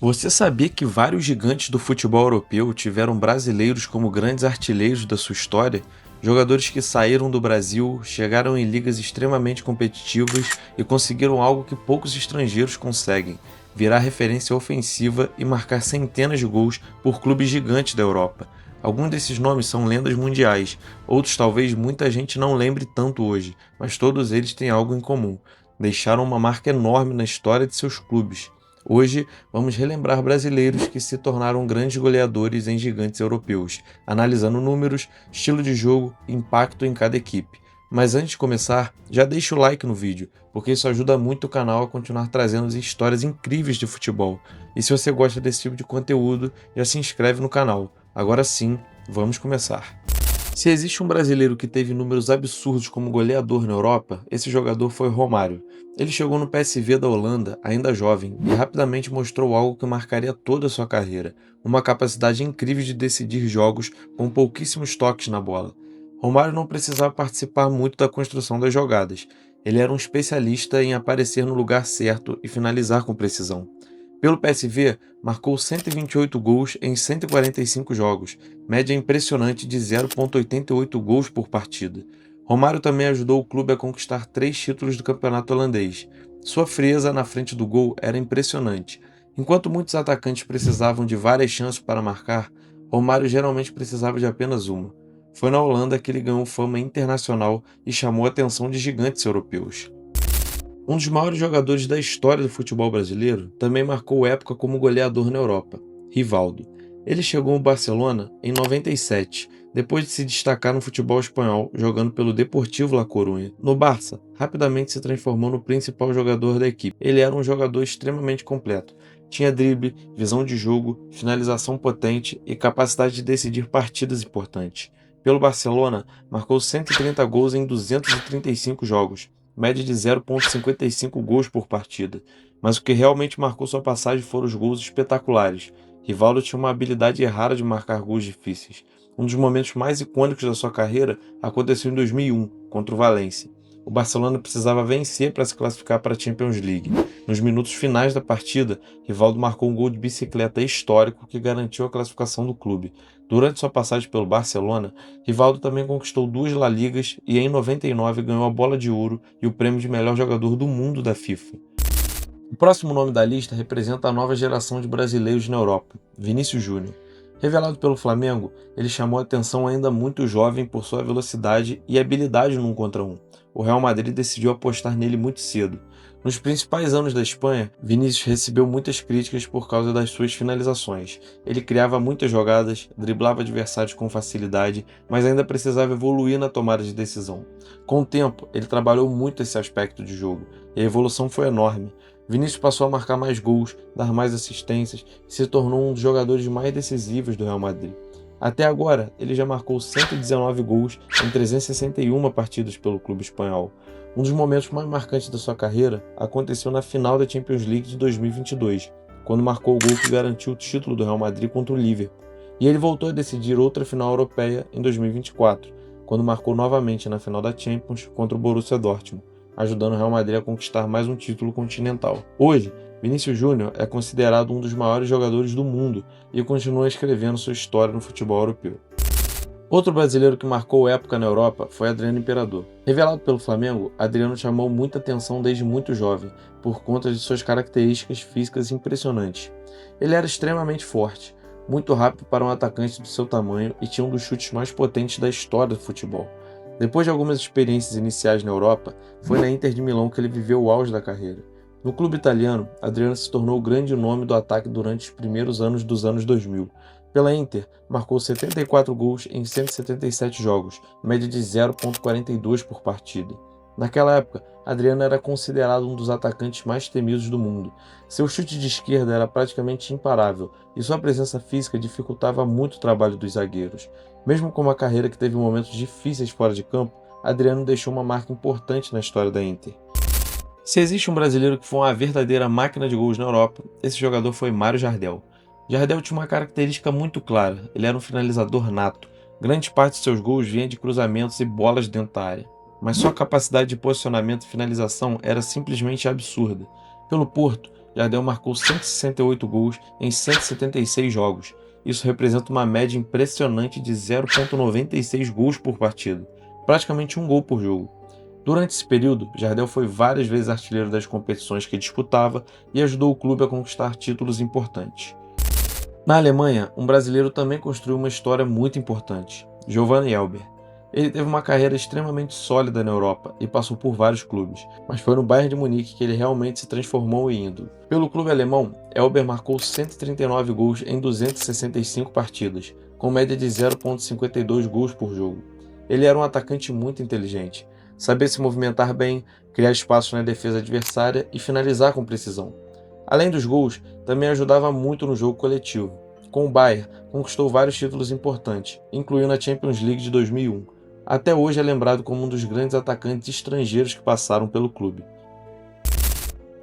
Você sabia que vários gigantes do futebol europeu tiveram brasileiros como grandes artilheiros da sua história? Jogadores que saíram do Brasil, chegaram em ligas extremamente competitivas e conseguiram algo que poucos estrangeiros conseguem: virar referência ofensiva e marcar centenas de gols por clubes gigantes da Europa. Alguns desses nomes são lendas mundiais, outros talvez muita gente não lembre tanto hoje, mas todos eles têm algo em comum: deixaram uma marca enorme na história de seus clubes. Hoje, vamos relembrar brasileiros que se tornaram grandes goleadores em gigantes europeus, analisando números, estilo de jogo e impacto em cada equipe. Mas antes de começar, já deixa o like no vídeo, porque isso ajuda muito o canal a continuar trazendo histórias incríveis de futebol. E se você gosta desse tipo de conteúdo, já se inscreve no canal. Agora sim, vamos começar. Se existe um brasileiro que teve números absurdos como goleador na Europa, esse jogador foi Romário. Ele chegou no PSV da Holanda, ainda jovem, e rapidamente mostrou algo que marcaria toda a sua carreira: uma capacidade incrível de decidir jogos com pouquíssimos toques na bola. Romário não precisava participar muito da construção das jogadas. Ele era um especialista em aparecer no lugar certo e finalizar com precisão. Pelo PSV, marcou 128 gols em 145 jogos, média impressionante de 0,88 gols por partida. Romário também ajudou o clube a conquistar 3 títulos do campeonato holandês. Sua frieza na frente do gol era impressionante. Enquanto muitos atacantes precisavam de várias chances para marcar, Romário geralmente precisava de apenas uma. Foi na Holanda que ele ganhou fama internacional e chamou a atenção de gigantes europeus. Um dos maiores jogadores da história do futebol brasileiro, também marcou época como goleador na Europa: Rivaldo. Ele chegou ao Barcelona em 97, depois de se destacar no futebol espanhol jogando pelo Deportivo La Coruña. No Barça, rapidamente se transformou no principal jogador da equipe. Ele era um jogador extremamente completo. Tinha drible, visão de jogo, finalização potente e capacidade de decidir partidas importantes. Pelo Barcelona, marcou 130 gols em 235 jogos, média de 0,55 gols por partida, mas o que realmente marcou sua passagem foram os gols espetaculares. Rivaldo tinha uma habilidade rara de marcar gols difíceis. Um dos momentos mais icônicos da sua carreira aconteceu em 2001, contra o Valência. O Barcelona precisava vencer para se classificar para a Champions League. Nos minutos finais da partida, Rivaldo marcou um gol de bicicleta histórico que garantiu a classificação do clube. Durante sua passagem pelo Barcelona, Rivaldo também conquistou 2 La Ligas e em 99 ganhou a Bola de Ouro e o prêmio de melhor jogador do mundo da FIFA. O próximo nome da lista representa a nova geração de brasileiros na Europa: Vinícius Júnior. Revelado pelo Flamengo, ele chamou a atenção ainda muito jovem por sua velocidade e habilidade no 1 contra 1. O Real Madrid decidiu apostar nele muito cedo. Nos principais anos da Espanha, Vinícius recebeu muitas críticas por causa das suas finalizações. Ele criava muitas jogadas, driblava adversários com facilidade, mas ainda precisava evoluir na tomada de decisão. Com o tempo, ele trabalhou muito esse aspecto de jogo, e a evolução foi enorme. Vinícius passou a marcar mais gols, dar mais assistências e se tornou um dos jogadores mais decisivos do Real Madrid. Até agora, ele já marcou 119 gols em 361 partidas pelo clube espanhol. Um dos momentos mais marcantes da sua carreira aconteceu na final da Champions League de 2022, quando marcou o gol que garantiu o título do Real Madrid contra o Liverpool. E ele voltou a decidir outra final europeia em 2024, quando marcou novamente na final da Champions contra o Borussia Dortmund, ajudando o Real Madrid a conquistar mais um título continental. Hoje, Vinícius Júnior é considerado um dos maiores jogadores do mundo e continua escrevendo sua história no futebol europeu. Outro brasileiro que marcou época na Europa foi Adriano Imperador. Revelado pelo Flamengo, Adriano chamou muita atenção desde muito jovem, por conta de suas características físicas impressionantes. Ele era extremamente forte, muito rápido para um atacante do seu tamanho e tinha um dos chutes mais potentes da história do futebol. Depois de algumas experiências iniciais na Europa, foi na Inter de Milão que ele viveu o auge da carreira. No clube italiano, Adriano se tornou o grande nome do ataque durante os primeiros anos dos anos 2000. Pela Inter, marcou 74 gols em 177 jogos, média de 0,42 por partida. Naquela época, Adriano era considerado um dos atacantes mais temidos do mundo. Seu chute de esquerda era praticamente imparável e sua presença física dificultava muito o trabalho dos zagueiros. Mesmo com uma carreira que teve momentos difíceis fora de campo, Adriano deixou uma marca importante na história da Inter. Se existe um brasileiro que foi uma verdadeira máquina de gols na Europa, esse jogador foi Mário Jardel. Jardel tinha uma característica muito clara: ele era um finalizador nato. Grande parte de seus gols vinha de cruzamentos e bolas dentro da área, mas sua capacidade de posicionamento e finalização era simplesmente absurda. Pelo Porto, Jardel marcou 168 gols em 176 jogos. Isso representa uma média impressionante de 0,96 gols por partida, praticamente um gol por jogo. Durante esse período, Jardel foi várias vezes artilheiro das competições que disputava e ajudou o clube a conquistar títulos importantes. Na Alemanha, um brasileiro também construiu uma história muito importante, Giovanni Elber. Ele teve uma carreira extremamente sólida na Europa e passou por vários clubes, mas foi no Bayern de Munique que ele realmente se transformou em ídolo. Pelo clube alemão, Elber marcou 139 gols em 265 partidas, com média de 0,52 gols por jogo. Ele era um atacante muito inteligente, sabia se movimentar bem, criar espaços na defesa adversária e finalizar com precisão. Além dos gols, também ajudava muito no jogo coletivo. Com o Bayern, conquistou vários títulos importantes, incluindo a Champions League de 2001. Até hoje é lembrado como um dos grandes atacantes estrangeiros que passaram pelo clube.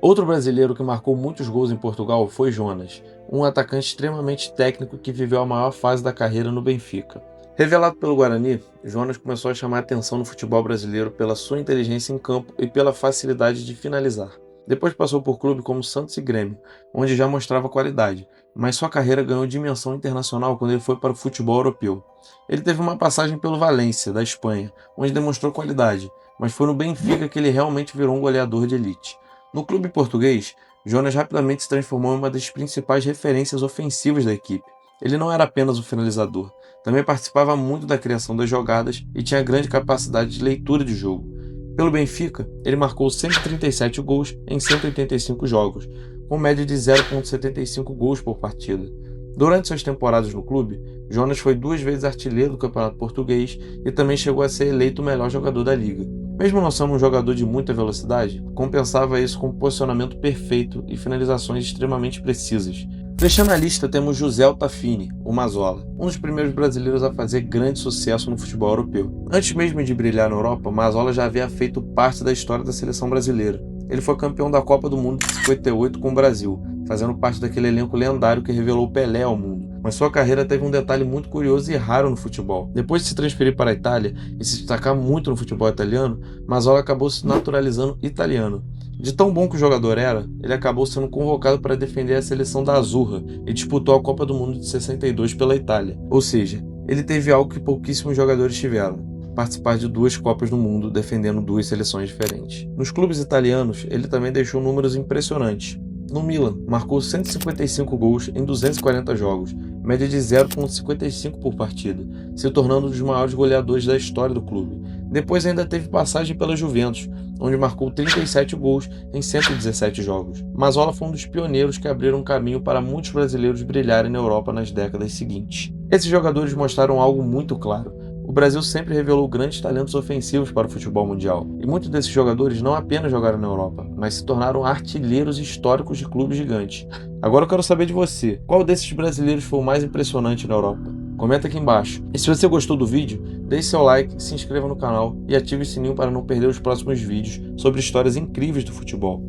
Outro brasileiro que marcou muitos gols em Portugal foi Jonas, um atacante extremamente técnico que viveu a maior fase da carreira no Benfica. Revelado pelo Guarani, Jonas começou a chamar a atenção no futebol brasileiro pela sua inteligência em campo e pela facilidade de finalizar. Depois passou por clubes como Santos e Grêmio, onde já mostrava qualidade, mas sua carreira ganhou dimensão internacional quando ele foi para o futebol europeu. Ele teve uma passagem pelo Valência, da Espanha, onde demonstrou qualidade, mas foi no Benfica que ele realmente virou um goleador de elite. No clube português, Jonas rapidamente se transformou em uma das principais referências ofensivas da equipe. Ele não era apenas um finalizador, também participava muito da criação das jogadas e tinha grande capacidade de leitura de jogo. Pelo Benfica, ele marcou 137 gols em 185 jogos, com média de 0,75 gols por partida. Durante suas temporadas no clube, Jonas foi 2 vezes artilheiro do Campeonato Português e também chegou a ser eleito o melhor jogador da liga. Mesmo não sendo um jogador de muita velocidade, compensava isso com um posicionamento perfeito e finalizações extremamente precisas. Fechando a lista, temos José Altafini, o Mazzola, um dos primeiros brasileiros a fazer grande sucesso no futebol europeu. Antes mesmo de brilhar na Europa, Mazzola já havia feito parte da história da seleção brasileira. Ele foi campeão da Copa do Mundo de 58 com o Brasil, fazendo parte daquele elenco lendário que revelou Pelé ao mundo. Mas sua carreira teve um detalhe muito curioso e raro no futebol. Depois de se transferir para a Itália e se destacar muito no futebol italiano, Mazzola acabou se naturalizando italiano. De tão bom que o jogador era, ele acabou sendo convocado para defender a seleção da Azzurra e disputou a Copa do Mundo de 62 pela Itália. Ou seja, ele teve algo que pouquíssimos jogadores tiveram: participar de 2 Copas do Mundo defendendo 2 seleções diferentes. Nos clubes italianos, ele também deixou números impressionantes. No Milan, marcou 155 gols em 240 jogos, média de 0,55 por partida, se tornando um dos maiores goleadores da história do clube. Depois ainda teve passagem pela Juventus, onde marcou 37 gols em 117 jogos. Mazzola foi um dos pioneiros que abriram caminho para muitos brasileiros brilharem na Europa nas décadas seguintes. Esses jogadores mostraram algo muito claro: o Brasil sempre revelou grandes talentos ofensivos para o futebol mundial, e muitos desses jogadores não apenas jogaram na Europa, mas se tornaram artilheiros históricos de clubes gigantes. Agora eu quero saber de você: qual desses brasileiros foi o mais impressionante na Europa? Comenta aqui embaixo. E se você gostou do vídeo, deixe seu like, se inscreva no canal e ative o sininho para não perder os próximos vídeos sobre histórias incríveis do futebol.